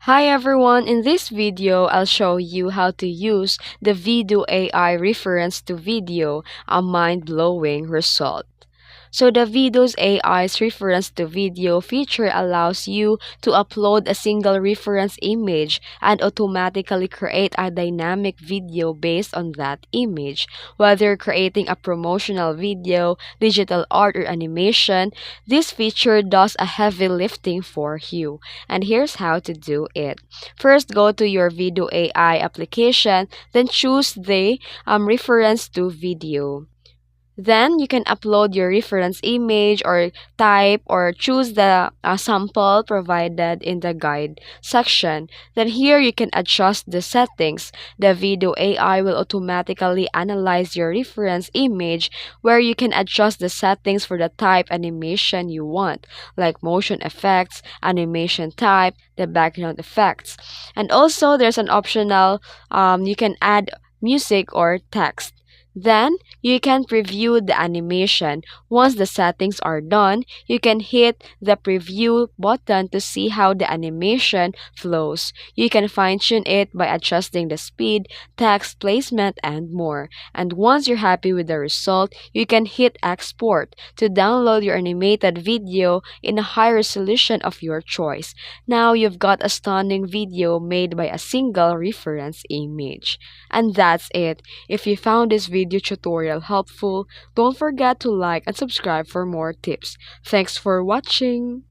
Hi everyone, in this video, I'll show you how to use the VIDU AI reference to video, a mind-blowing result. So the VIDU's AI's reference to video feature allows you to upload a single reference image and automatically create a dynamic video based on that image. Whether creating a promotional video, digital art, or animation, this feature does a heavy lifting for you. And here's how to do it. First, go to your VIDU AI application, then choose the reference to video. Then you can upload your reference image or type or choose the sample provided in the guide section. Then here you can adjust the settings. The VIDU AI will automatically analyze your reference image where you can adjust the settings for the type animation you want, like motion effects, animation type, the background effects. And also there's an optional, you can add music or text. Then, you can preview the animation. Once the settings are done, you can hit the preview button to see how the animation flows. You can fine-tune it by adjusting the speed, text placement, and more. And once you're happy with the result, you can hit export to download your animated video in a high resolution of your choice. Now you've got a stunning video made by a single reference image. And that's it. If you found this video tutorial helpful, don't forget to like and subscribe for more tips. Thanks for watching!